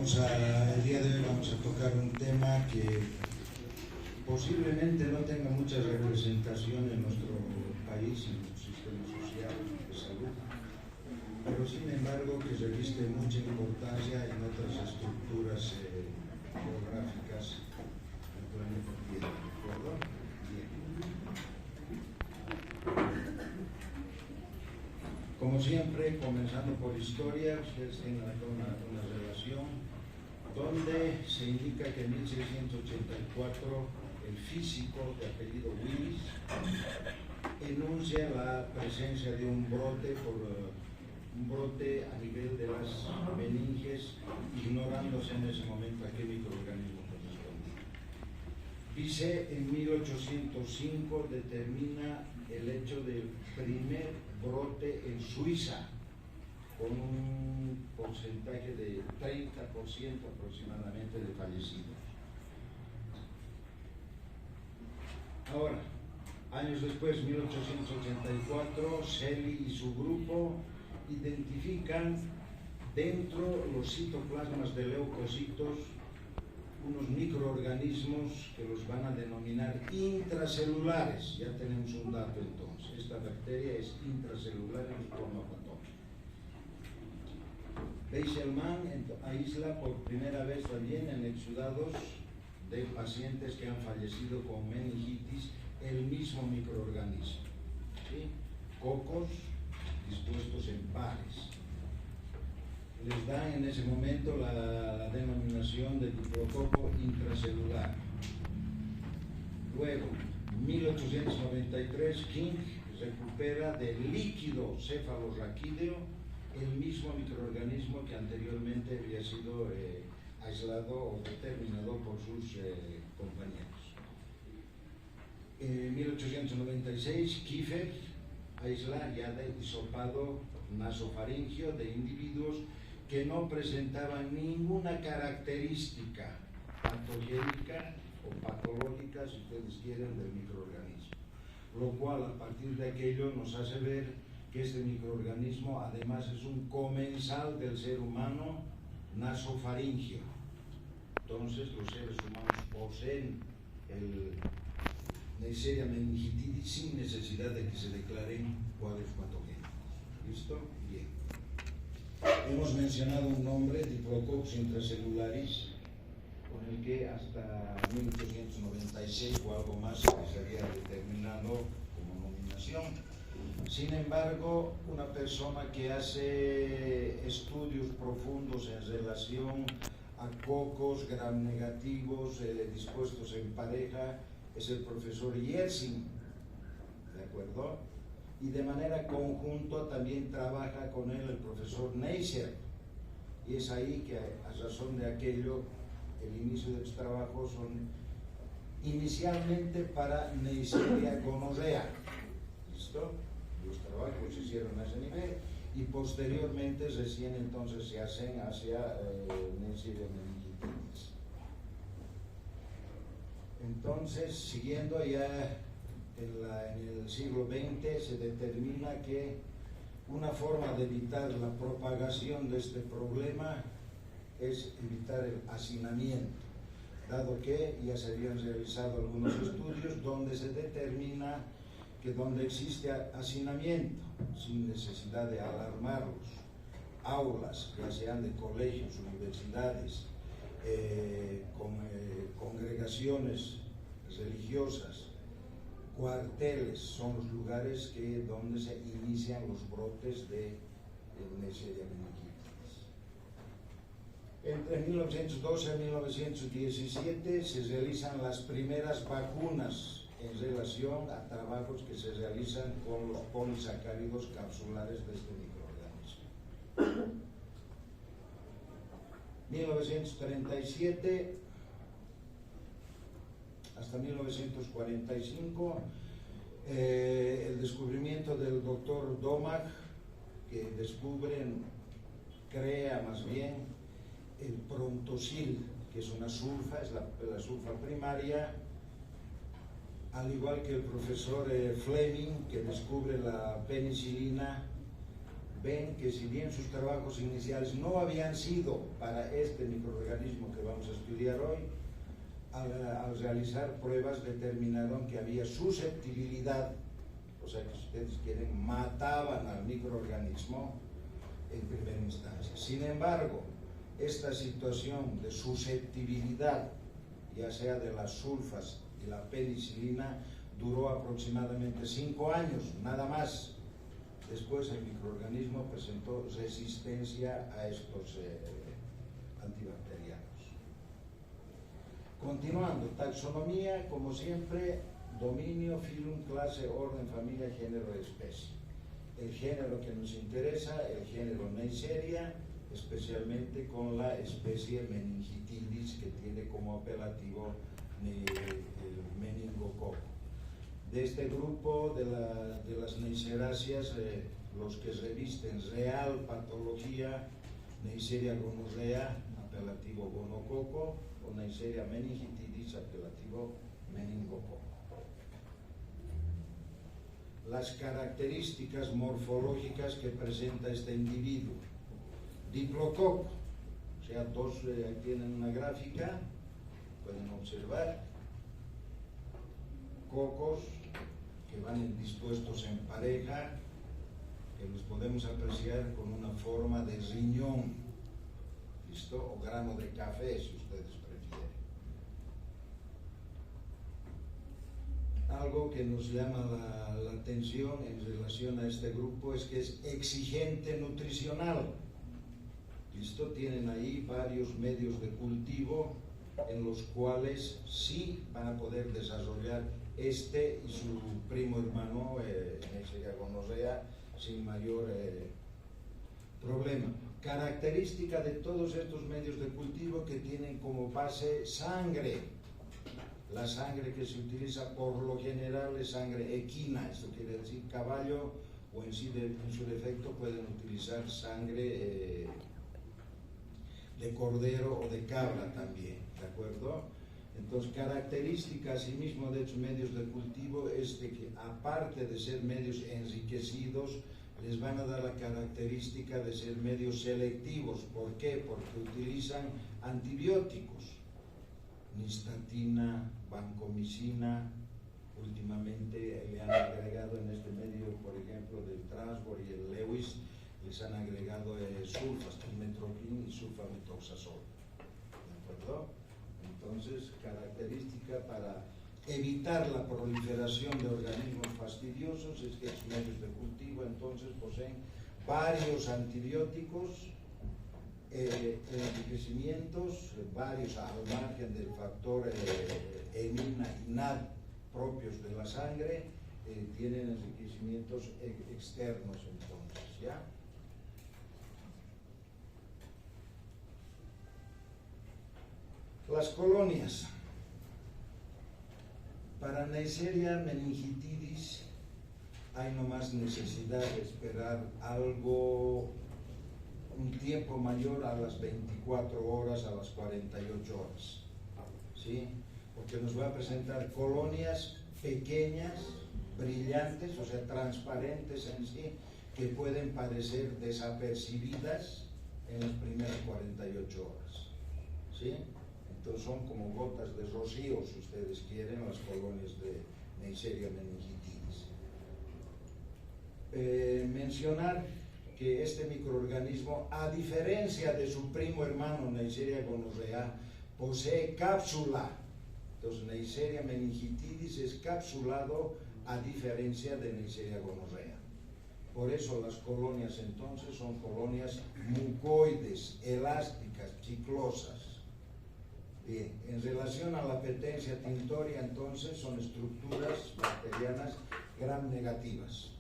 El día de hoy vamos a tocar un tema que posiblemente no tenga mucha representación en nuestro país, en nuestro sistema social de salud, pero sin embargo que reviste mucha importancia en otras estructuras geográficas del planeta Tierra. ¿De acuerdo? Bien. Como siempre, comenzando por historia, ustedes tienen acá una relación donde se indica que en 1684 el físico de apellido Willis enuncia la presencia de un brote a nivel de las meninges, ignorándose en ese momento a qué microorganismo correspondía. Dice, en 1805 determina el hecho del primer brote en Suiza, con un porcentaje de 30% aproximadamente de fallecidos. Ahora, años después, 1884, Shelley y su grupo identifican dentro los citoplasmas de leucocitos unos microorganismos que los van a denominar intracelulares. Ya tenemos un dato entonces. Esta bacteria es intracelular en forma patógena. Beichelman aísla por primera vez también en exudados de pacientes que han fallecido con meningitis el mismo microorganismo, ¿sí? Cocos dispuestos en pares. Les dan en ese momento la denominación de diplococo intracelular. Luego, 1893, King recupera del líquido cefalorraquídeo el mismo microorganismo que anteriormente había sido aislado o determinado por sus compañeros. En 1896, Kiefer aísla ya de hisopado nasofaringio de individuos que no presentaban ninguna característica patogénica o patológica, si ustedes quieren, del microorganismo. Lo cual, a partir de aquello, nos hace ver que este microorganismo además es un comensal del ser humano nasofaringio. Entonces los seres humanos poseen el Neisseria meningitidis sin necesidad de que se declaren cuadros patogénicos. ¿Listo? Bien. Hemos mencionado un nombre, Diplococcus intracelularis, con el que hasta 1896 o algo más se había determinado como nominación. Sin embargo, una persona que hace estudios profundos en relación a cocos gram negativos dispuestos en pareja es el profesor Yersin, ¿de acuerdo? Y de manera conjunta también trabaja con él el profesor Neisser, y es ahí que, a razón de aquello, el inicio de los trabajos son inicialmente para Neisseria gonorrhea. ¿Listo? Los trabajos se hicieron a ese nivel y posteriormente recién entonces se hacen hacia Neisseria meningitis. Entonces, siguiendo ya en el siglo XX, se determina que una forma de evitar la propagación de este problema es evitar el hacinamiento, dado que ya se habían realizado algunos estudios donde se determina que donde existe hacinamiento, sin necesidad de alarmarlos, aulas, ya sean de colegios, universidades, congregaciones religiosas, cuarteles, son los lugares donde se inician los brotes de Neisseria meningitis. Entre 1912 y 1917 se realizan las primeras vacunas en relación a trabajos que se realizan con los polisacáridos capsulares de este microorganismo. 1937 hasta 1945, el descubrimiento del doctor Domag, que crea más bien el Prontosil, que es una sulfa, es la sulfa primaria, al igual que el profesor Fleming, que descubre la penicilina ven que si bien sus trabajos iniciales no habían sido para este microorganismo que vamos a estudiar hoy, al realizar pruebas determinaron que había susceptibilidad, o sea que si ustedes quieren, mataban al microorganismo en primera instancia. Sin embargo, esta situación de susceptibilidad, ya sea de las sulfas y la penicilina, duró aproximadamente 5 años, nada más. Después el microorganismo presentó resistencia a estos antibacterianos. Continuando, taxonomía, como siempre, dominio, filum, clase, orden, familia, género, especie. El género que nos interesa, el género Neisseria, especialmente con la especie Meningitidis, que tiene como apelativo el meningococo. De este grupo de las Neisseráceas, los que revisten real patología, Neisseria gonorrea, apelativo gonococo, o Neisseria meningitidis, apelativo meningococo. Las características morfológicas que presenta este individuo. Diplococo, o sea, ahí tienen una gráfica, pueden observar, cocos que van dispuestos en pareja, que los podemos apreciar con una forma de riñón, ¿listo? O grano de café, si ustedes prefieren. Algo que nos llama la atención en relación a este grupo es que es exigente nutricional. ¿Listo? Tienen ahí varios medios de cultivo en los cuales sí van a poder desarrollar este y su primo hermano, Neisseria gonorrea, sin mayor problema. Característica de todos estos medios de cultivo que tienen como base sangre. La sangre que se utiliza por lo general es sangre equina, esto quiere decir caballo, o en su defecto pueden utilizar sangre de cordero o de cabra también, ¿de acuerdo? Entonces, característica asimismo de estos medios de cultivo es de que, aparte de ser medios enriquecidos, les van a dar la característica de ser medios selectivos. ¿Por qué? Porque utilizan antibióticos, nistatina, vancomicina. Últimamente le han agregado en este medio, por ejemplo, del Transvaal y el Lewis, les han agregado sulfas, trimethoprim y sulfamethoxazol. ¿De acuerdo? Entonces, característica para evitar la proliferación de organismos fastidiosos es que los medios de cultivo entonces poseen varios antibióticos, enriquecimientos, varios al margen del factor EMINA y NAD propios de la sangre, tienen enriquecimientos externos entonces, ¿ya? Las colonias. Para Neisseria meningitidis hay nomás necesidad de esperar algo, un tiempo mayor a las 24 horas, a las 48 horas, ¿sí? Porque nos va a presentar colonias pequeñas, brillantes, o sea, transparentes en sí, que pueden parecer desapercibidas en las primeras 48 horas, ¿sí? Entonces son como gotas de rocío, si ustedes quieren, las colonias de Neisseria meningitidis. Mencionar que este microorganismo, a diferencia de su primo hermano Neisseria gonorrea, posee cápsula. Entonces Neisseria meningitidis es capsulado a diferencia de Neisseria gonorrea. Por eso las colonias entonces son colonias mucoides, elásticas, chiclosas. Bien, en relación a la petencia tintoria, entonces, son estructuras bacterianas gram negativas.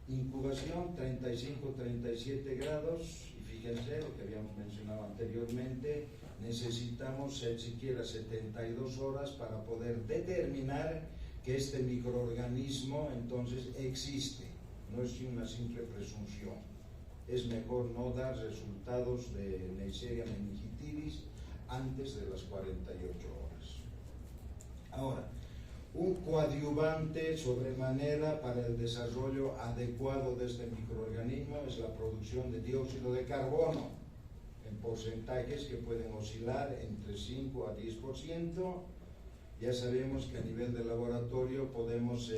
Incubación 35-37 grados, y fíjense lo que habíamos mencionado anteriormente, necesitamos siquiera 72 horas para poder determinar que este microorganismo entonces existe, no es una simple presunción. Es mejor no dar resultados de Neisseria meningitidis antes de las 48 horas. Ahora, un coadyuvante sobremanera para el desarrollo adecuado de este microorganismo es la producción de dióxido de carbono en porcentajes que pueden oscilar entre 5 a 10%. Ya sabemos que a nivel de laboratorio podemos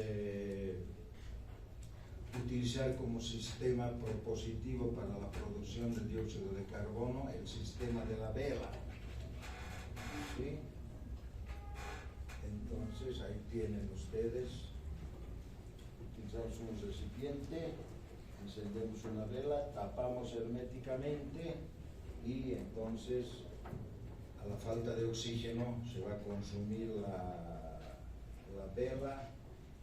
utilizar como sistema propositivo para la producción de dióxido de carbono el sistema de la vela. ¿Sí? Entonces ahí tienen ustedes, utilizamos un recipiente, encendemos una vela, tapamos herméticamente y entonces a la falta de oxígeno se va a consumir la vela,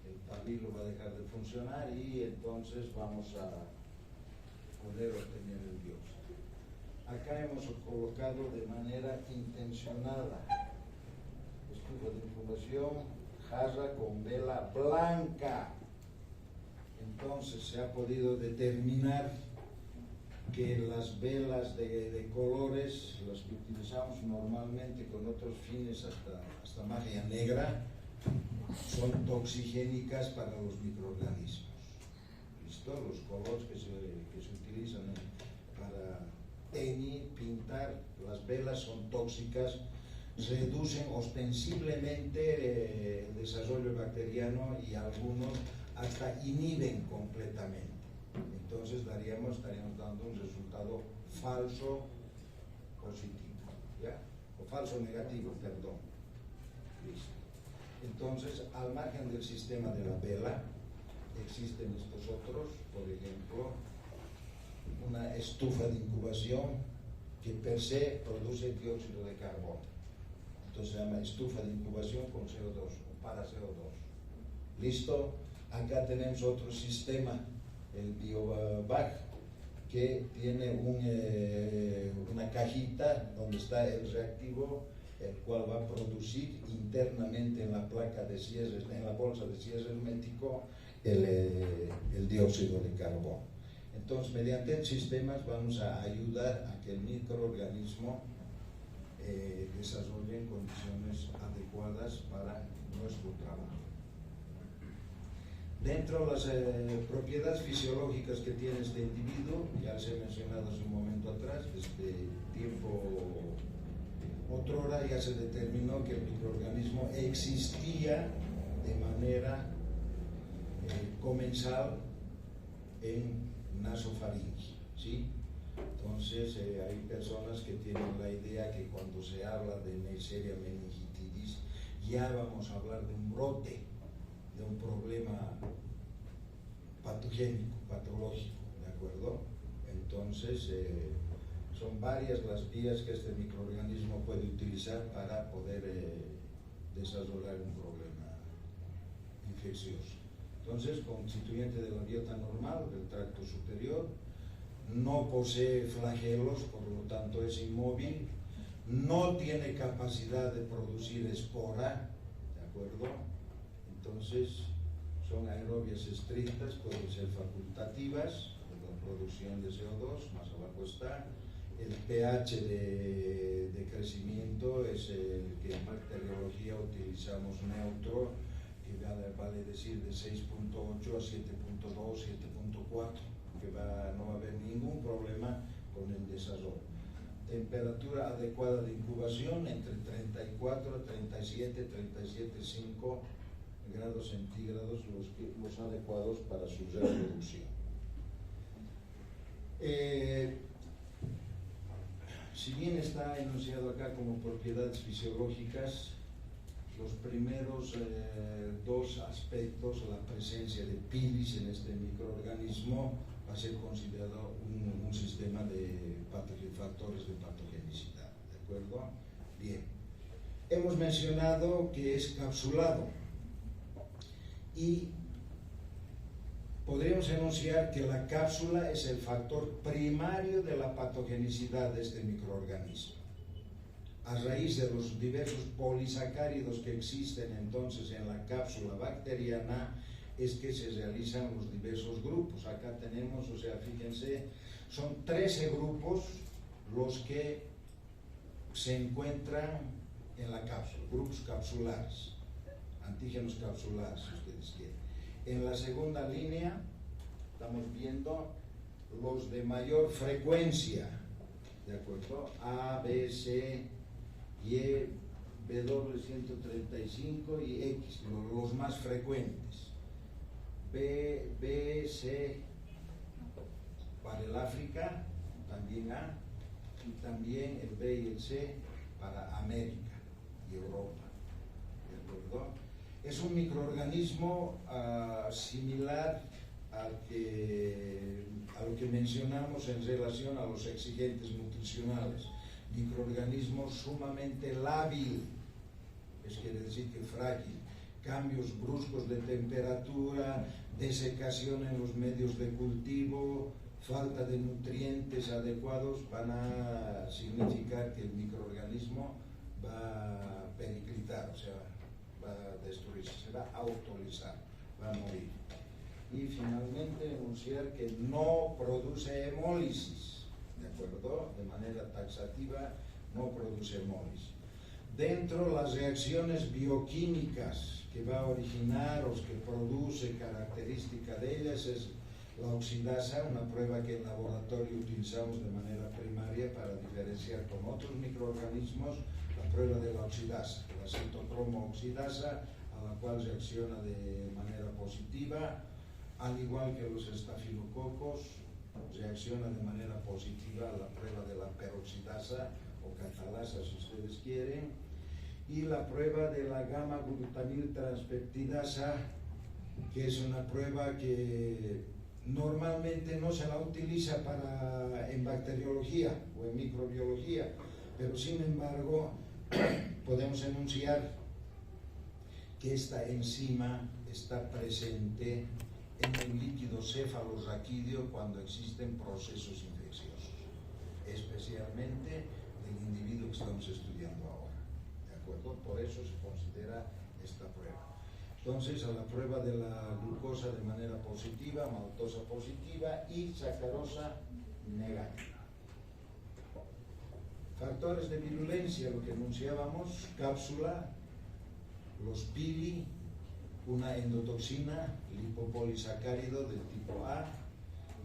el pabilo va a dejar de funcionar y entonces vamos a poder obtener el dióxido. Acá hemos colocado de manera intencionada estufa de incubación, jarra con vela blanca. Entonces se ha podido determinar que las velas de colores, las que utilizamos normalmente con otros fines, hasta magia negra, son toxigénicas para los microorganismos. ¿Listo? Los colores que se utilizan para teñir, pintar, las velas son tóxicas, reducen ostensiblemente el desarrollo bacteriano y algunos hasta inhiben completamente. Entonces estaríamos dando un resultado falso positivo, ¿ya? O falso negativo, perdón. Listo. Entonces, al margen del sistema de la vela, existen estos otros, por ejemplo, una estufa de incubación que per se produce dióxido de carbono. Entonces se llama estufa de incubación con CO2 o para CO2. ¿Listo? Acá tenemos otro sistema, el BioBag, que tiene una cajita donde está el reactivo, el cual va a producir internamente en la placa de cierre, en la bolsa de cierre hermético, el dióxido de carbono. Entonces, mediante sistemas vamos a ayudar a que el microorganismo desarrolle condiciones adecuadas para nuestro trabajo. Dentro de las propiedades fisiológicas que tiene este individuo, ya les he mencionado hace un momento atrás, desde tiempo otrora ya se determinó que el microorganismo existía de manera comensal en nasofaringe, ¿sí? Entonces hay personas que tienen la idea que cuando se habla de Neisseria meningitidis ya vamos a hablar de un brote, de un problema patogénico, patológico, ¿de acuerdo? Entonces son varias las vías que este microorganismo puede utilizar para poder desarrollar un problema infeccioso. Entonces, constituyente de la biota normal del tracto superior, no posee flagelos, por lo tanto es inmóvil, no tiene capacidad de producir espora, ¿de acuerdo? Entonces, son aerobias estrictas, pueden ser facultativas, la producción de CO2, más abajo está. El pH de crecimiento es el que en bacteriología utilizamos neutro, que vale decir de 6.8 a 7.2, 7.4, que no va a haber ningún problema con el desarrollo. Temperatura adecuada de incubación entre 34 a 37, 37,5 grados centígrados, los adecuados para su reproducción. Si bien está enunciado acá como propiedades fisiológicas, los primeros dos aspectos, la presencia de pilis en este microorganismo, va a ser considerado un sistema de factores de patogenicidad, ¿de acuerdo? Bien. Hemos mencionado que es capsulado y podríamos enunciar que la cápsula es el factor primario de la patogenicidad de este microorganismo. A raíz de los diversos polisacáridos que existen entonces en la cápsula bacteriana, es que se realizan los diversos grupos. Acá tenemos, o sea, fíjense, son 13 grupos los que se encuentran en la cápsula, grupos capsulares. antígenos capsulares, si ustedes quieren. En la segunda línea estamos viendo los de mayor frecuencia, ¿de acuerdo? A, B, C, Y, W135 y X, los más frecuentes. B, C para el África, también A, y también el B y el C para América y Europa, ¿de acuerdo? Es un microorganismo similar a lo que mencionamos en relación a los exigentes nutricionales. Microorganismo sumamente lábil, eso quiere decir que frágil. Cambios bruscos de temperatura, desecación en los medios de cultivo, falta de nutrientes adecuados van a significar que el microorganismo va a periclitar, o sea, va a destruirse, se va a autolizar, va a morir. Y finalmente enunciar que no produce hemólisis, ¿de acuerdo? De manera taxativa, no produce hemólisis. Dentro las reacciones bioquímicas que va a originar o que produce característica de ellas es la oxidasa, una prueba que en laboratorio utilizamos de manera primaria para diferenciar con otros microorganismos, la prueba de la oxidasa, la citocromo oxidasa, a la cual reacciona de manera positiva, al igual que los estafilococos, reacciona de manera positiva a la prueba de la peroxidasa o catalasa, si ustedes quieren, y la prueba de la gamma-glutamil transpeptidasa, que es una prueba que normalmente no se la utiliza en bacteriología o en microbiología, pero sin embargo podemos enunciar que esta enzima está presente en el líquido cefalorraquídeo cuando existen procesos infecciosos, especialmente del individuo que estamos estudiando ahora, ¿de acuerdo? Por eso se considera esta prueba. Entonces, a la prueba de la glucosa de manera positiva, maltosa positiva y sacarosa negativa. Factores de virulencia, lo que enunciábamos, cápsula, los pili, una endotoxina, lipopolisacárido del tipo A,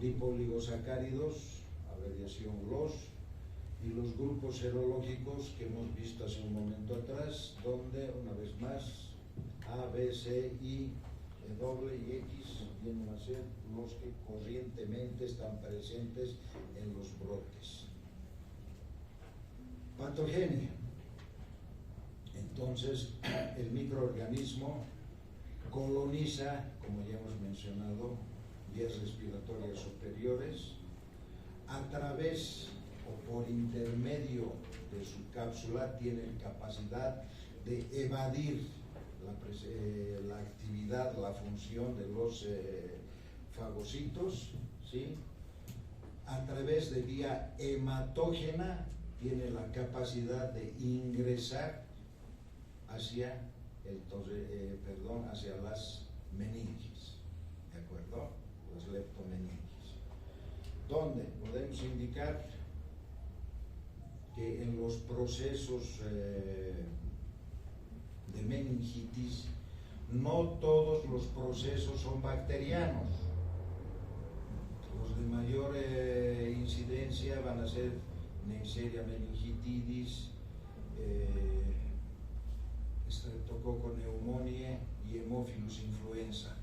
lipoligosacáridos, abreviación GLOS, y los grupos serológicos que hemos visto hace un momento atrás, donde, una vez más, A, B, C, I, W y X vienen a ser los que corrientemente están presentes en los brotes. Patogenia. Entonces, el microorganismo coloniza, como ya hemos mencionado, vías respiratorias superiores a través o por intermedio de su cápsula tiene capacidad de evadir la actividad, la función de los fagocitos, ¿sí? A través de vía hematógena tiene la capacidad de ingresar hacia hacia las meninges, ¿de acuerdo? Las leptomeninges, donde podemos indicar que en los procesos de meningitis no todos los procesos son bacterianos. Los de mayor incidencia van a ser Neisseria meningitidis, Streptococcus pneumoniae y Haemophilus influenza,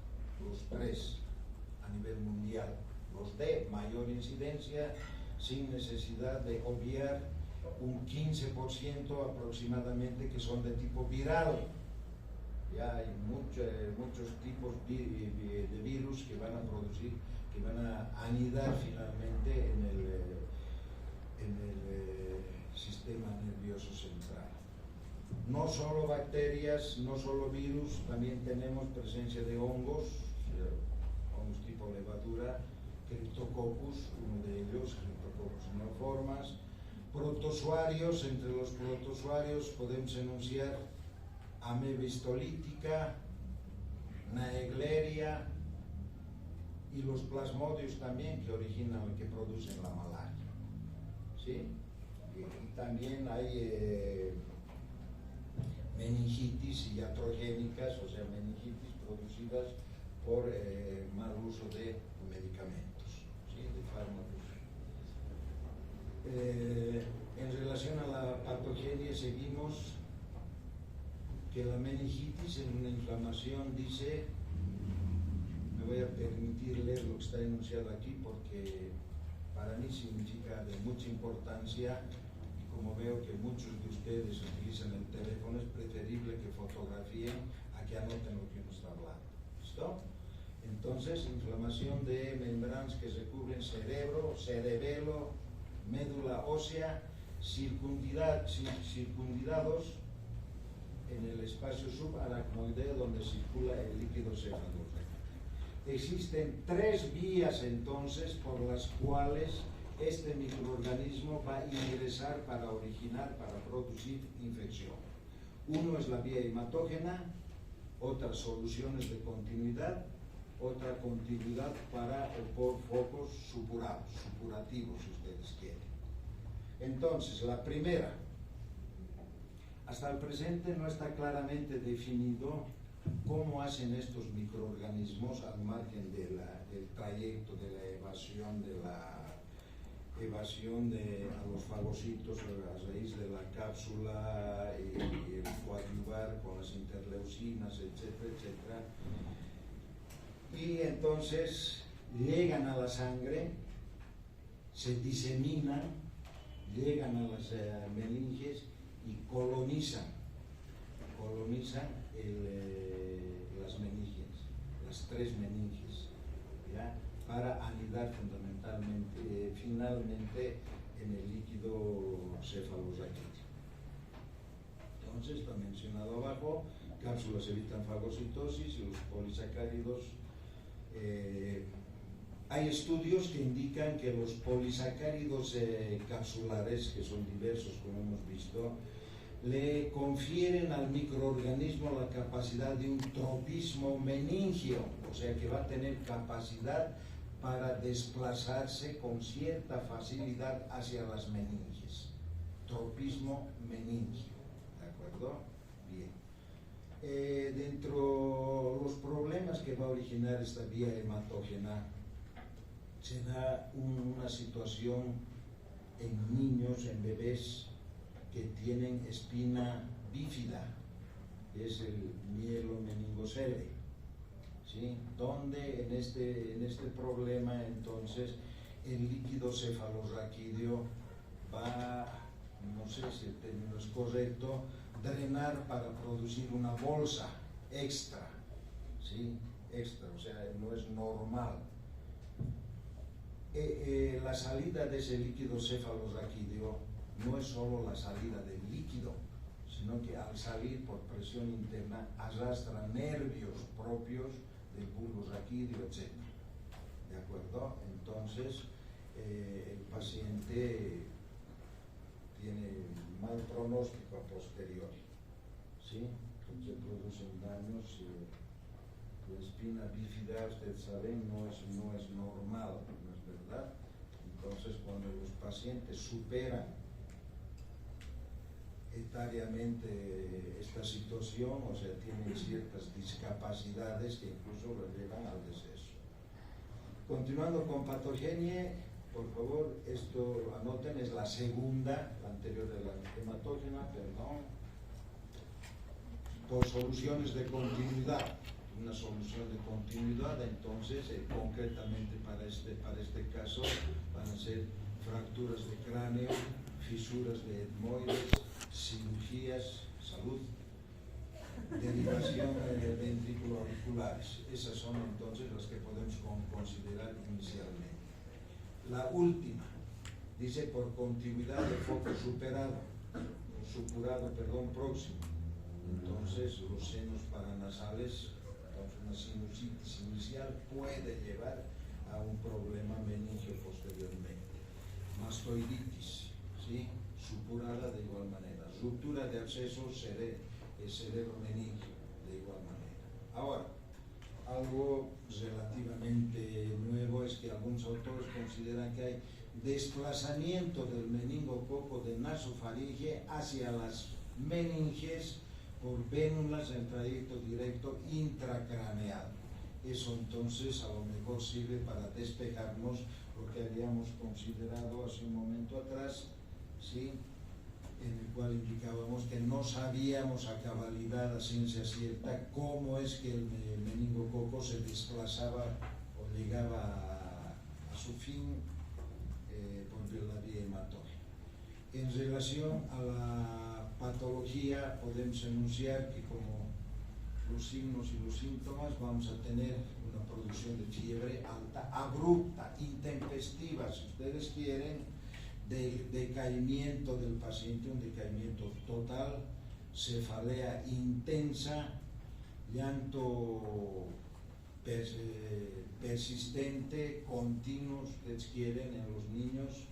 los tres a nivel mundial. Los de mayor incidencia, sin necesidad de obviar un 15% aproximadamente que son de tipo viral. Ya hay muchos tipos de virus que van a producir, que van a anidar finalmente en el sistema nervioso central. No solo bacterias, no solo virus, también tenemos presencia de hongos tipo levadura, Cryptococcus, uno de ellos, Cryptococcus neoformas, protozoarios. Entre los protozoarios podemos enunciar ameba histolítica, Naegleria y los plasmodios también, que originan, que producen la malaria, ¿sí? Y también hay meningitis iatrogénicas, o sea, meningitis producidas por mal uso de medicamentos, ¿sí? De fármacos. En relación a la patogenia, seguimos que la meningitis es una inflamación, dice, me voy a permitir leer lo que está enunciado aquí porque para mí significa de mucha importancia, y como veo que muchos de ustedes utilizan el teléfono, es preferible que fotografíen a que anoten lo que uno está hablando. ¿Listo? Entonces, inflamación de membranas que recubren cerebro, cerebelo, médula ósea, circundidados en el espacio subaracnoideo donde circula el líquido cefalorraquídeo. Existen 3 vías entonces por las cuales este microorganismo va a ingresar para producir infección. Uno es la vía hematógena, otra soluciones de continuidad, otra continuidad para o por focos supurativos, si ustedes quieren. Entonces, la primera, hasta el presente no está claramente definido cómo hacen estos microorganismos al margen del trayecto de la evasión a los fagocitos a raíz de la cápsula y el coadyuvar con las interleucinas, etcétera, etcétera. Y entonces llegan a la sangre, se diseminan, llegan a las meninges y colonizan las meninges, las 3 meninges, ¿ya? Para anidar finalmente en el líquido cefalorraquídeo. Entonces, está mencionado abajo, cápsulas evitan fagocitosis y los polisacáridos. Hay estudios que indican que los polisacáridos capsulares, que son diversos como hemos visto, le confieren al microorganismo la capacidad de un tropismo meningio, o sea que va a tener capacidad para desplazarse con cierta facilidad hacia las meninges. Tropismo meningio, ¿de acuerdo? Bien. Dentro de los problemas que va a originar esta vía hematógena, se da una situación en niños, en bebés que tienen espina bífida, que es el mielomeningocele, ¿sí? Donde en este problema entonces el líquido cefalorraquídeo va, no sé si el término es correcto, drenar para producir una bolsa extra, ¿sí? Extra, o sea, no es normal. La salida de ese líquido cefalorraquídeo no es solo la salida del líquido, sino que al salir por presión interna arrastra nervios propios del bulbo raquídeo, etc. ¿De acuerdo? Entonces, el paciente tiene mal pronóstico a posteriori, ¿sí? Se producen daños. La espina bífida, ustedes saben, no es normal, ¿no es verdad? Entonces, cuando los pacientes superan etariamente esta situación, o sea, tienen ciertas discapacidades que incluso lo llevan al deceso. Continuando con patogenia, por favor, esto anoten, es la segunda, la anterior de la hematógena, perdón, por soluciones de continuidad. Una solución de continuidad, entonces, concretamente para este caso, van a ser fracturas de cráneo, fisuras de etmoides, cirugías, salud, derivación de ventriculoauriculares. Esas son entonces las que podemos considerar inicialmente. La última, dice por continuidad de foco supurado, próximo. Entonces, los senos paranasales, una sinusitis inicial puede llevar a un problema meningio posteriormente. Mastoiditis, ¿sí? Supurada de igual manera. Ruptura de absceso cerebro-meningio de igual manera. Ahora, algo relativamente nuevo es que algunos autores consideran que hay desplazamiento del meningococo de nasofaringe hacia las meninges por vénulas en trayecto directo intracraneal. Eso entonces a lo mejor sirve para despejarnos lo que habíamos considerado hace un momento atrás, ¿sí? En el cual indicábamos que no sabíamos a cabalidad, a ciencia cierta, cómo es que el meningococo se desplazaba o llegaba a su fin por la vía hematógena. En relación a la patología, podemos enunciar que como los signos y los síntomas, vamos a tener una producción de fiebre alta, abrupta, intempestiva, si ustedes quieren, de decaimiento del paciente, un decaimiento total, cefalea intensa, llanto persistente, continuo, si ustedes quieren, en los niños,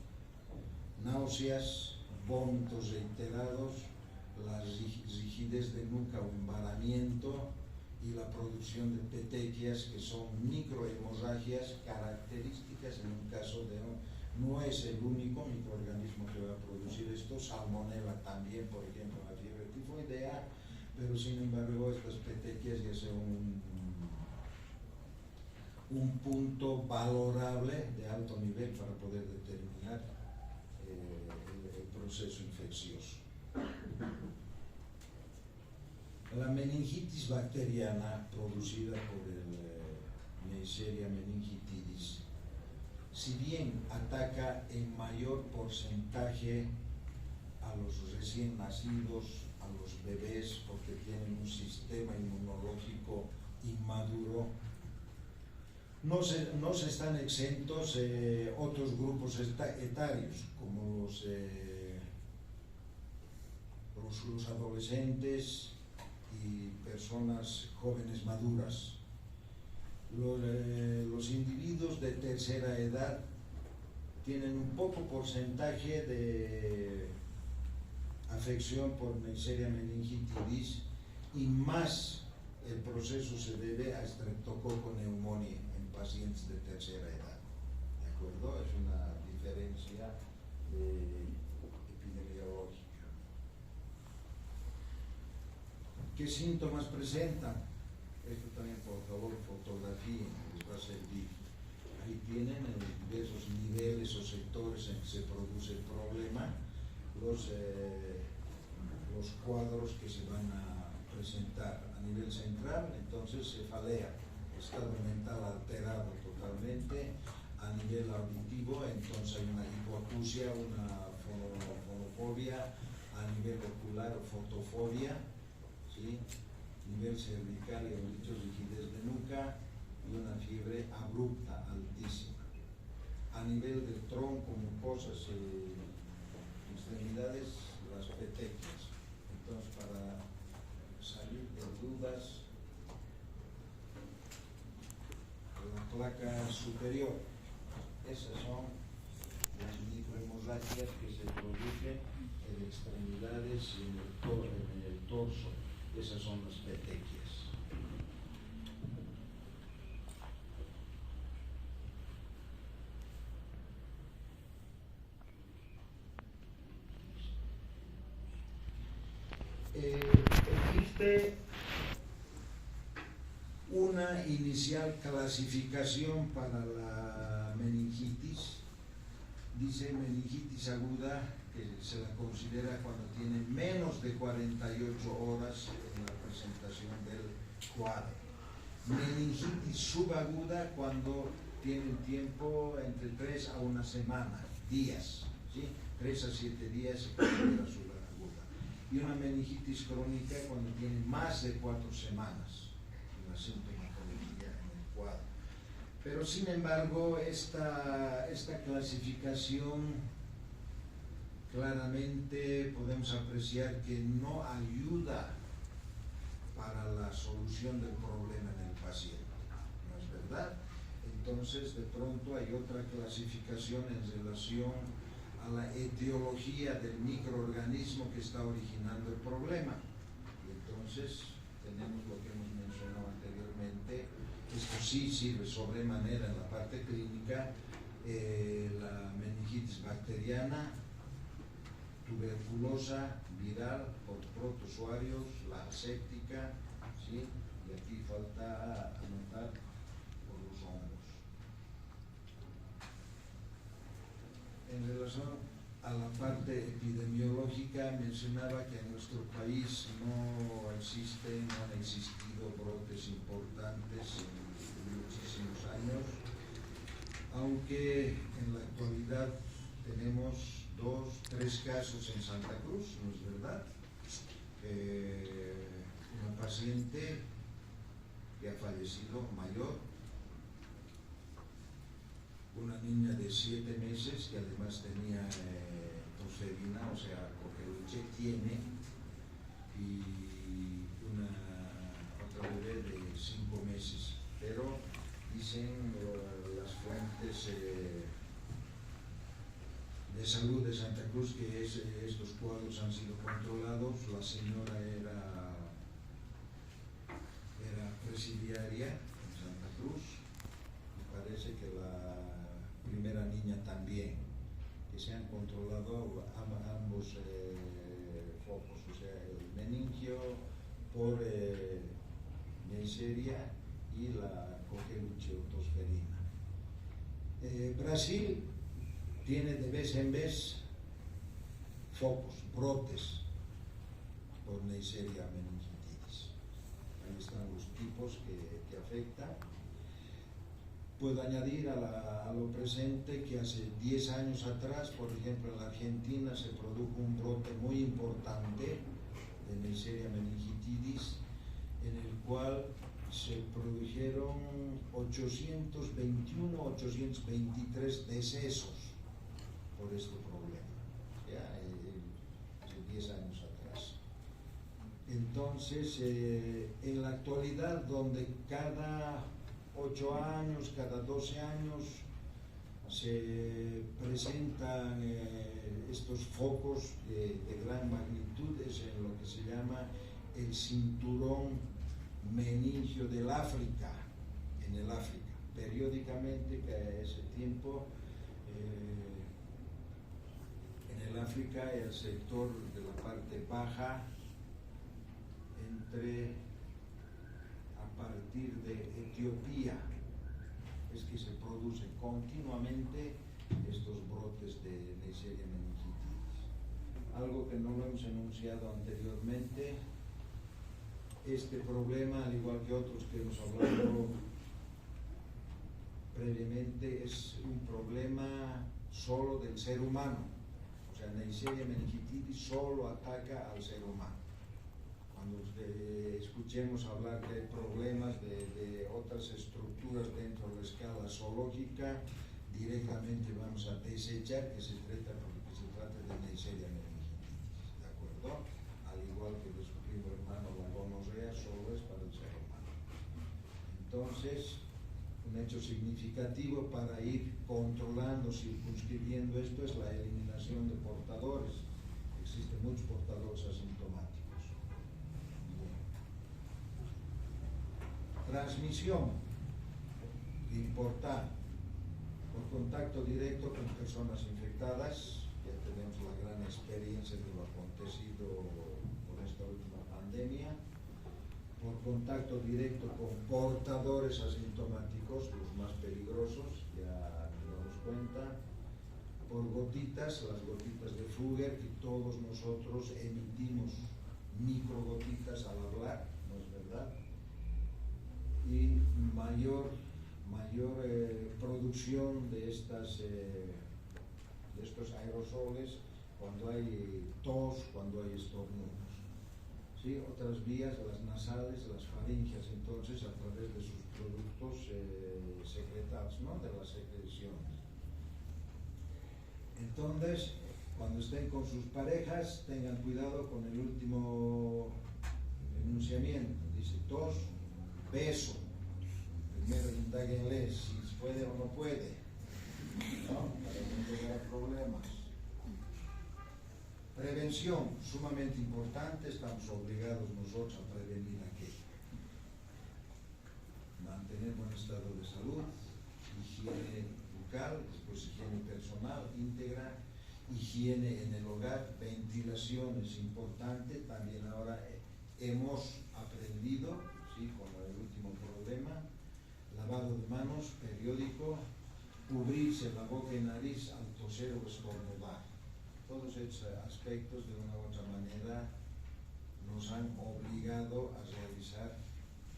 náuseas, vómitos reiterados, la rigidez de nuca o embaramiento y la producción de petequias, que son microhemorragias características en un caso de... No es el único microorganismo que va a producir esto, salmonella también, por ejemplo, la fiebre tifoidea, pero sin embargo estas petequias ya son un punto valorable de alto nivel para poder determinar el proceso infeccioso. La meningitis bacteriana producida por el Neisseria meningitidis, si bien ataca en mayor porcentaje a los recién nacidos, a los bebés, porque tienen un sistema inmunológico inmaduro, no se están exentos otros grupos etarios, como los adolescentes y personas jóvenes maduras. Los individuos de tercera edad tienen un poco porcentaje de afección por Neisseria meningitidis y más el proceso se debe a Streptococcus pneumoniae en pacientes de tercera edad. ¿De acuerdo? Es una diferencia epidemiológica. ¿Qué síntomas presentan? Esto también, por favor, fotografía, les va a servir. Ahí tienen en diversos niveles o sectores en que se produce el problema, los cuadros que se van a presentar. A nivel central, entonces, cefalea, estado mental alterado totalmente. A nivel auditivo, entonces hay una hipoacusia, una fonofobia. A nivel ocular, fotofobia, ¿sí? Nivel cervical y rigidez de nuca y una fiebre abrupta, altísima. A nivel del tronco, mucosas y extremidades, las petequias. Entonces, para salir de dudas, la placa superior, esas son las microhemorragias que se producen en extremidades y en el torso. Esas son las petequias. Existe una inicial clasificación para la meningitis. Dice meningitis aguda, que se la considera cuando tiene menos de 48 horas en la presentación del cuadro. Meningitis subaguda cuando tienen tiempo entre 3 a 1 semana, días, ¿sí? 3 a 7 días se considera subaguda. Y una meningitis crónica cuando tiene más de 4 semanas, la sintomatología en el cuadro. Pero sin embargo, esta clasificación claramente podemos apreciar que no ayuda para la solución del problema en el paciente, ¿no es verdad? Entonces, de pronto hay otra clasificación en relación a la etiología del microorganismo que está originando el problema. Y entonces tenemos lo que hemos mencionado anteriormente. Esto sí sirve sobremanera en la parte clínica, la meningitis bacteriana, tuberculosa viral por protozoarios, la aséptica, ¿sí? Y aquí falta anotar por los hongos. En relación a la parte epidemiológica, mencionaba que en nuestro país no han existido brotes importantes en muchísimos años, aunque en la actualidad tenemos 2, 3 casos en Santa Cruz, ¿no es verdad? Una paciente que ha fallecido mayor, una niña de 7 meses que además tenía tosferina, o sea, coqueluche tiene, y otra bebé de 5 meses, pero dicen las fuentes de salud de Santa Cruz que estos cuadros han sido controlados. La señora era presidiaria en Santa Cruz, y parece que la primera niña también, que se han controlado ambos focos, o sea, el meningio por Neisseria y la coqueluche o tosferina. Brasil tiene de vez en vez focos, brotes por Neisseria meningitis. Ahí están los tipos que afectan. Puedo añadir a lo presente que hace 10 años atrás, por ejemplo, en la Argentina se produjo un brote muy importante de Neisseria meningitidis, en el cual se produjeron 821, 823 decesos por este problema, ya hace 10 años atrás. Entonces, en la actualidad, donde cada 8 años, cada 12 años se presentan estos focos de gran magnitud, es en lo que se llama el cinturón meningio del África, en el África. Periódicamente, cada ese tiempo, en el África, el sector de la parte baja, a partir de Etiopía, es que se producen continuamente estos brotes de Neisseria meningitis. Algo que no lo hemos enunciado anteriormente, este problema, al igual que otros que hemos hablado previamente, es un problema solo del ser humano. O sea, Neisseria meningitis solo ataca al ser humano. Cuando escuchemos hablar de problemas de otras estructuras dentro de la escala zoológica, directamente vamos a desechar que se trata de Neisseria meningitis, ¿de acuerdo? Al igual que de su primo hermano la gonorrea, solo es para el ser humano. Entonces, un hecho significativo para ir controlando, circunscribiendo esto, es la eliminación de portadores. Existen muchos portadores asintomáticos. Transmisión, importar por contacto directo con personas infectadas. Ya tenemos la gran experiencia de lo acontecido por esta última pandemia. Por contacto directo con portadores asintomáticos, los más peligrosos, ya nos damos cuenta. Por gotitas, las gotitas de Fugger, que todos nosotros emitimos microgotitas al hablar, ¿no es verdad? Y mayor producción de estos aerosoles cuando hay tos, cuando hay estornudos. ¿Sí? Otras vías, las nasales, las faringias, entonces a través de sus productos secretados, ¿no? De las secreciones. Entonces, cuando estén con sus parejas, tengan cuidado con el último enunciamiento. Dice tos, beso. Primero indáguenle si puede o no puede, ¿no? Para no tener problemas. Prevención, sumamente importante, estamos obligados nosotros a prevenir aquello. Mantener buen estado de salud, higiene bucal, después higiene personal íntegra, higiene en el hogar, ventilación es importante. También ahora hemos aprendido, ¿sí?, con el último problema, lavado de manos periódico, cubrirse la boca y nariz al toser o estornudar. Todos estos aspectos de una u otra manera nos han obligado a realizar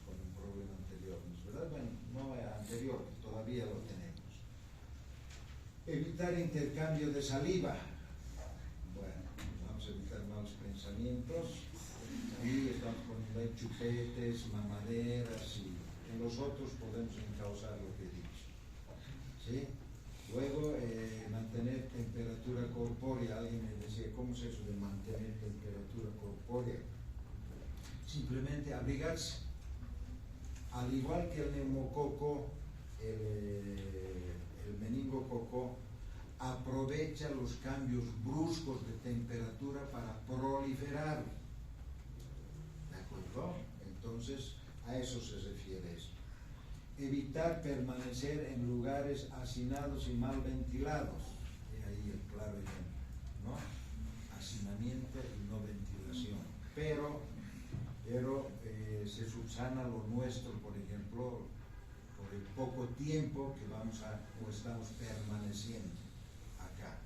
con un problema anterior, ¿no es verdad? Bueno, no anterior, todavía lo tenemos. Evitar intercambio de saliva. Bueno, vamos a evitar malos pensamientos. Ahí estamos poniendo ahí chupetes, mamaderas, y en los otros podemos encauzar lo que he dicho, ¿sí? Luego, mantener temperatura corpórea. Alguien me decía, ¿cómo es eso de mantener temperatura corpórea? Simplemente abrigarse. Al igual que el neumococo, el meningococo aprovecha los cambios bruscos de temperatura para proliferar. ¿De acuerdo? Entonces, a eso se refiere esto. Evitar permanecer en lugares hacinados y mal ventilados. Y ahí el claro ejemplo, ¿no? Hacinamiento y no ventilación. Pero se subsana lo nuestro, por ejemplo, por el poco tiempo que estamos permaneciendo acá.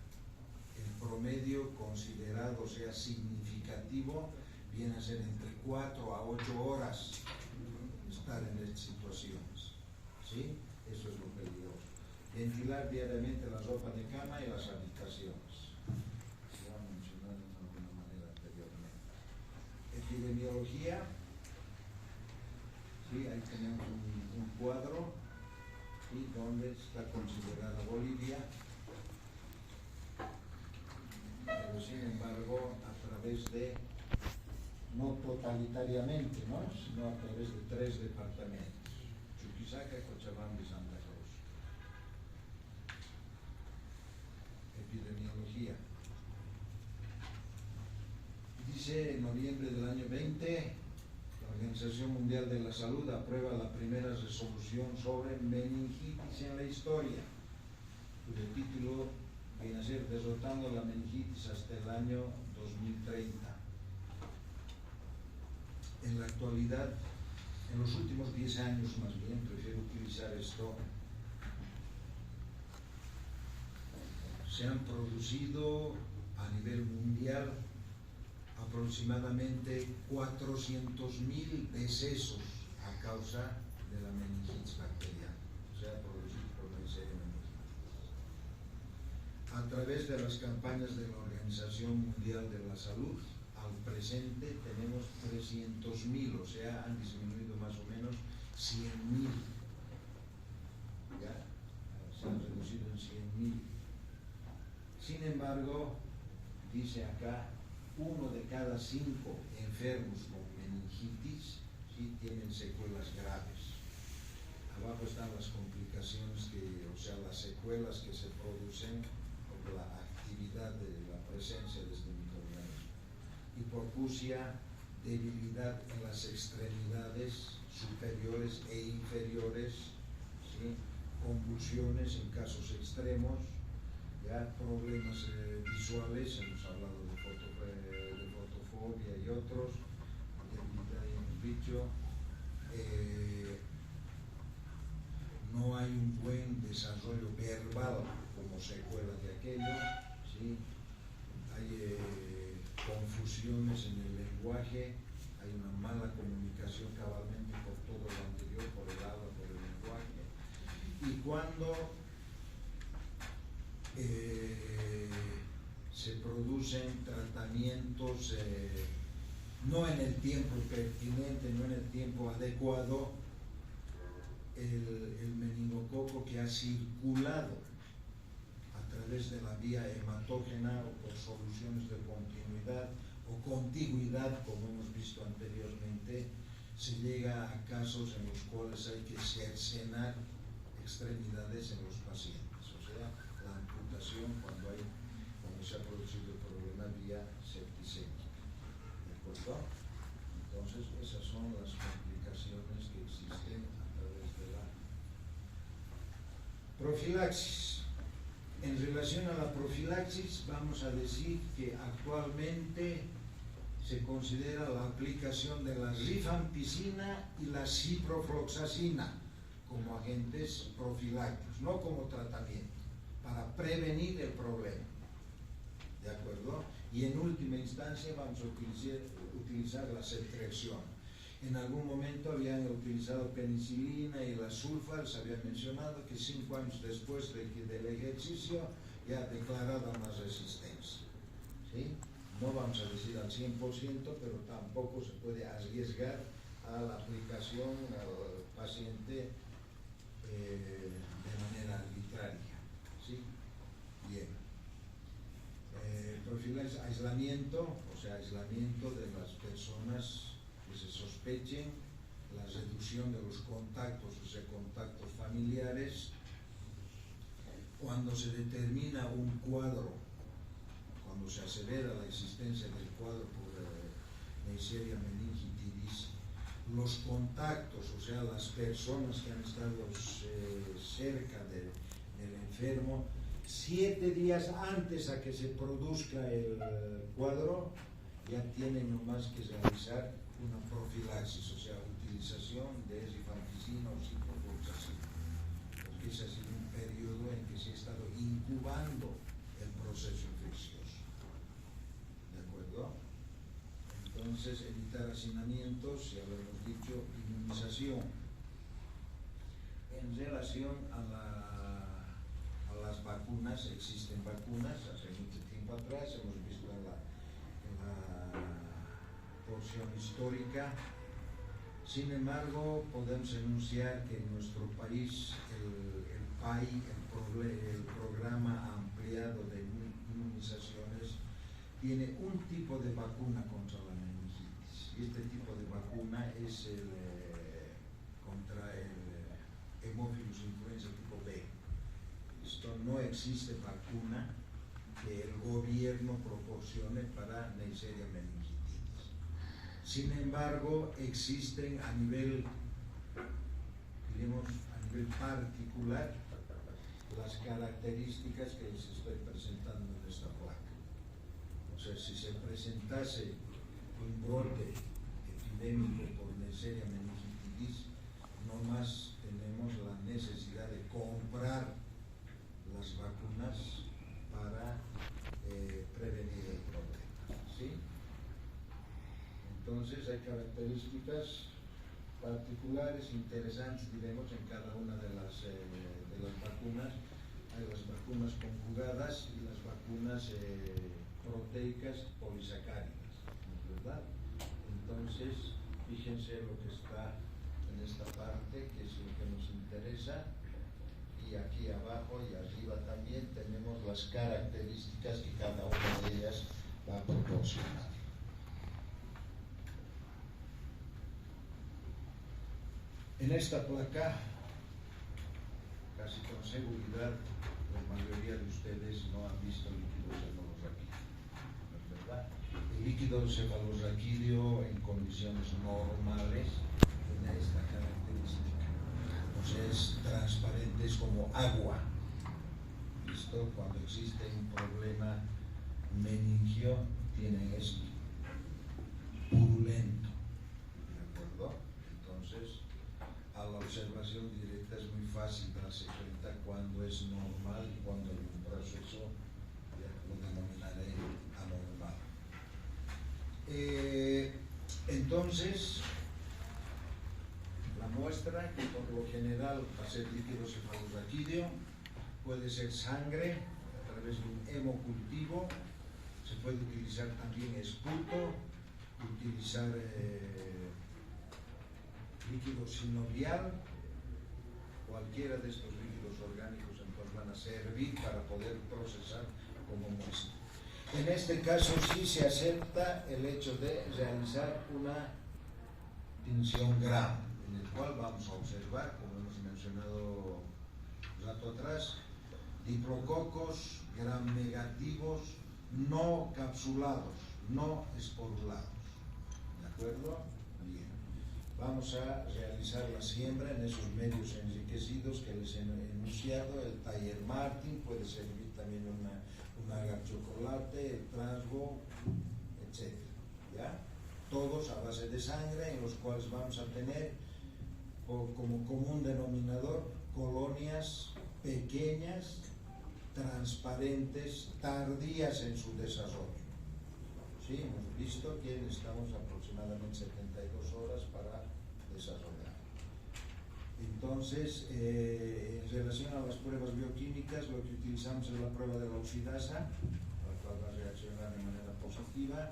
El promedio considerado, o sea, significativo, viene a ser entre 4 a 8 horas estar en estas situaciones, ¿sí? Eso es lo peligroso. Ventilar diariamente la ropa de cama y las habitaciones. Se ha mencionado de alguna manera anteriormente. Epidemiología. Sí, ahí tenemos un cuadro, ¿sí?, donde está considerada Bolivia, pero sin embargo a través de, no totalitariamente, ¿no?, sino a través de 3 departamentos: Chuquisaca, Cochabamba y Santa Cruz. Epidemiología. Dice, en noviembre del año 20, la Organización Mundial de la Salud aprueba la primera resolución sobre meningitis en la historia, cuyo título viene a ser Derrotando la meningitis hasta el año 2030. En la actualidad, en los últimos 10 años más bien, prefiero utilizar esto, se han producido a nivel mundial aproximadamente 400.000 decesos a causa de la meningitis bacteriana, o sea, producidos por la meningitis. A través de las campañas de la Organización Mundial de la Salud, al presente tenemos 300.000, o sea, han disminuido más o menos 100.000. ¿Ya? Se han reducido en 100.000. Sin embargo, dice acá, 1 de cada 5 enfermos con meningitis, ¿sí?, tienen secuelas graves. Abajo están las complicaciones, o sea, las secuelas que se producen por la actividad de la presencia de este microorganismo. Hipoacusia, debilidad en las extremidades superiores e inferiores, ¿sí?, convulsiones en casos extremos, ya problemas visuales, hemos hablado de fotofobia y otros, ya hemos dicho, no hay un buen desarrollo verbal como secuela de aquello, ¿sí? Hay confusiones en el lenguaje, hay una mala comunicación cabalmente por todo lo anterior, por el habla, por el lenguaje, y cuando se producen tratamientos no en el tiempo pertinente, no en el tiempo adecuado, el meningococo que ha circulado a través de la vía hematógena o por soluciones de continuidad o contiguidad, como hemos visto anteriormente, se llega a casos en los cuales hay que cercenar extremidades en los pacientes, o sea, la amputación cuando se ha producido el problema vía septicemia. ¿De acuerdo? Entonces, esas son las complicaciones que existen a través de la profilaxis. En relación relación a la profilaxis, vamos a decir que actualmente se considera la aplicación de la rifampicina y la ciprofloxacina como agentes profilácticos, no como tratamiento, para prevenir el problema. ¿De acuerdo? Y en última instancia vamos a utilizar la ceftriaxona. En algún momento habían utilizado penicilina y la sulfa, se había mencionado que 5 años después del ejercicio ya declarada una resistencia. ¿Sí? No vamos a decir al 100%, pero tampoco se puede arriesgar a la aplicación al paciente de manera arbitraria. ¿Sí? Bien. Profilaxis, aislamiento, o sea, aislamiento de las personas que se sospechen, la reducción de los contactos, o sea, contactos familiares. Cuando se determina un cuadro, cuando se acelera la existencia del cuadro por Neisseria meningitidis, los contactos, o sea, las personas que han estado cerca del enfermo, 7 días antes a que se produzca el cuadro, ya tienen nomás que realizar una profilaxis, o sea, utilización de rifampicina o ciprofloxacina, porque ese ha sido un periodo en que se ha estado incubando el proceso infeccioso. ¿De acuerdo? Entonces, evitar hacinamientos, ya lo hemos dicho, inmunización. En relación a las vacunas, existen vacunas, hace mucho tiempo atrás, hemos visto en la porción histórica. Sin embargo, podemos enunciar que en nuestro país el programa ampliado de inmunizaciones tiene un tipo de vacuna contra la meningitis. Y este tipo de vacuna es contra el Haemophilus influenza tipo B. Esto no existe vacuna que el gobierno proporcione para Neisseria meningitidis. Sin embargo, existen a nivel particular las características que les estoy presentando en esta placa. O sea, si se presentase un brote epidémico por Neisseria meningitidis, no más tenemos la necesidad de comprar las vacunas para prevenir el problema. ¿Sí? Entonces hay características particulares, interesantes, diremos, en cada una de las vacunas. Hay las vacunas conjugadas y las vacunas proteicas polisacáridas, ¿verdad? Entonces, fíjense lo que está en esta parte, que es lo que nos interesa, y aquí abajo y arriba también tenemos las características que cada una de ellas va a proporcionar. En esta placa, casi con seguridad, la mayoría de ustedes no han visto líquido cefalorraquídeo, ¿verdad? El líquido cefalorraquídeo en condiciones normales tiene esta característica. O sea, es transparente, es como agua. ¿Listo? Cuando existe un problema meningio, tienen esto, purulento. ¿De acuerdo? Entonces, a la observación directa es muy fácil darse cuenta cuando es normal y cuando hay un proceso, ya lo denominaré anormal. Entonces, la muestra, que por lo general va a ser líquido cefalorraquídeo, puede ser sangre a través de un hemocultivo, se puede utilizar también esputo, utilizar líquido sinovial, cualquiera de estos líquidos orgánicos entonces van a servir para poder procesar como muestra. En este caso sí se acepta el hecho de realizar una tinción Gram, en el cual vamos a observar, como hemos mencionado un rato atrás, diplococos Gram negativos no capsulados, no esporulados. ¿De acuerdo? Bien. Vamos a realizar la siembra en esos medios enriquecidos que les he enunciado, el Taller Martin, puede servir también un agar chocolate, el trasgo, etc. ¿Ya? Todos a base de sangre, en los cuales vamos a tener como común denominador colonias pequeñas, transparentes, tardías en su desarrollo. Sí, hemos visto que necesitamos aproximadamente 72 horas para desarrollar. Entonces, en relación a las pruebas bioquímicas, lo que utilizamos es la prueba de la oxidasa, la cual va a reaccionar de manera positiva.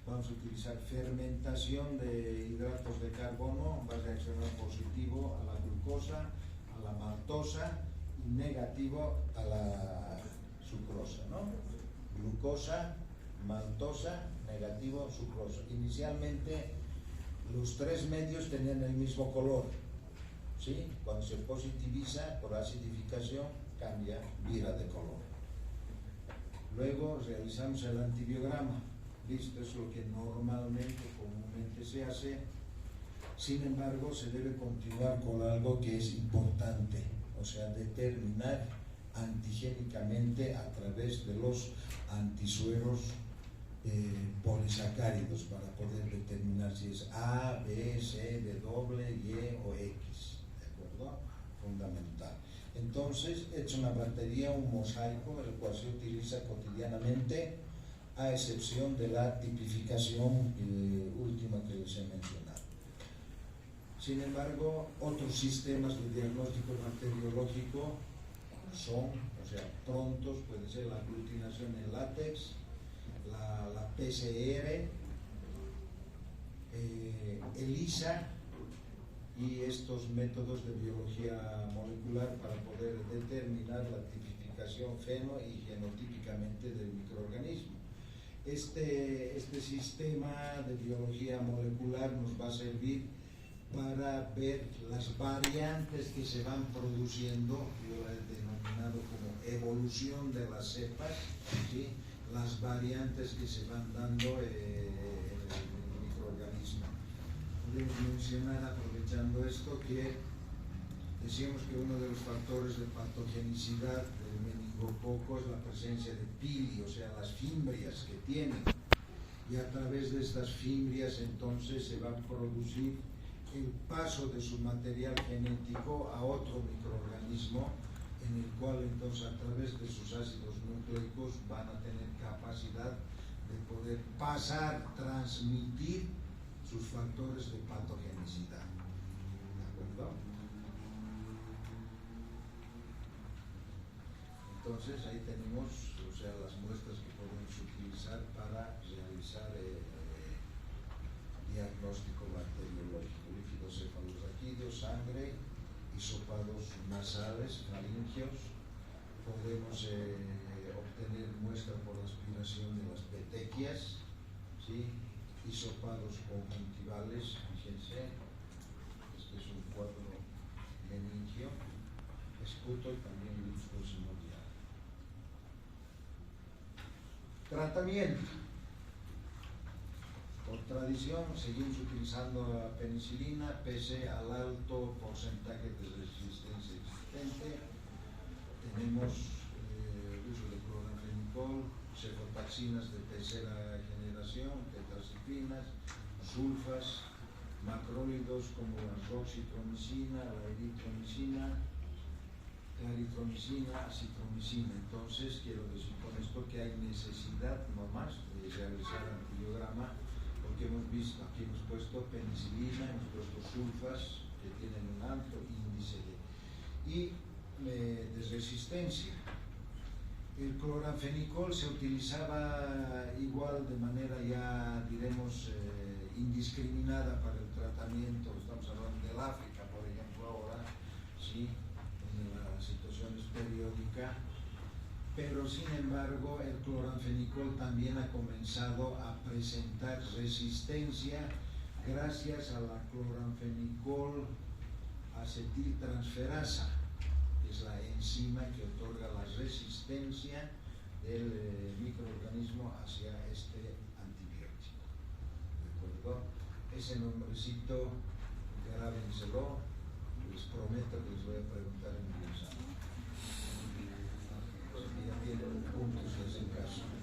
Vamos a utilizar fermentación de hidratos de carbono, va a reaccionar positivo a la glucosa, a la maltosa, y negativo a la sucrosa, ¿no? Glucosa, maltosa, negativo, sucrosa. Inicialmente los tres medios tenían el mismo color, ¿sí? Cuando se positiviza por acidificación cambia vira de color. Luego realizamos el antibiograma. Listo, es lo que normalmente, comúnmente se hace. Sin embargo, se debe continuar con algo que es importante, o sea, determinar antigénicamente a través de los antisueros polisacáridos para poder determinar si es A, B, C, W, Y o X, ¿de acuerdo? Fundamental. Entonces, es una batería, un mosaico, el cual se utiliza cotidianamente, a excepción de la tipificación última que les he mencionado. Sin embargo, otros sistemas de diagnóstico bacteriológico son, o sea, prontos, puede ser la aglutinación en látex, la PCR, ELISA y estos métodos de biología molecular para poder determinar la tipificación feno y genotípicamente del microorganismo. Este sistema de biología molecular nos va a servir para ver las variantes que se van produciendo, yo lo he denominado como evolución de las cepas, ¿sí? Las variantes que se van dando en el microorganismo. Podemos mencionar, aprovechando esto, que decíamos que uno de los factores de patogenicidad del meningococo es la presencia de pili, o sea, las fimbrias que tienen, y a través de estas fimbrias entonces se va a producir el paso de su material genético a otro microorganismo, en el cual entonces a través de sus ácidos nucleicos van a tener capacidad de poder pasar, transmitir sus factores de patogenicidad. ¿De acuerdo? Entonces ahí tenemos, o sea, las muestras que podemos utilizar para realizar diagnóstico bacteriológico: líquidos cefalorraquídeos, sangre, hisopados nasales, faringios. Podemos obtener muestra por aspiración de las petequias, ¿sí? Hisopados conjuntivales, fíjense, este es un cuadro meningio, esputo y también lustro sinovial. Tratamiento. Por tradición seguimos utilizando la penicilina pese al alto porcentaje de resistencia existente. Tenemos uso de cloranfenicol, cefotaxinas de tercera generación, tetracitrinas, sulfas, macrólidos como la roxitromicina, la eritromicina, claritromicina, acitromicina. Entonces, quiero decir con esto que hay necesidad no más de realizar antibiograma, porque hemos visto, aquí hemos puesto penicilina, hemos puesto sulfas que tienen un alto índice de resistencia. El cloranfenicol se utilizaba igual de manera ya, diremos, indiscriminada para el tratamiento. Estamos hablando del África, por ejemplo, ahora, ¿sí? En la situación es periódica, pero sin embargo el cloranfenicol también ha comenzado a presentar resistencia gracias a la cloranfenicol acetiltransferasa, que es la enzima que otorga la resistencia del microorganismo hacia este antibiótico. ¿De acuerdo? Ese nombrecito grábenselo, les prometo que les voy a preguntar en mi examen. Ya tienen puntos si hacen caso.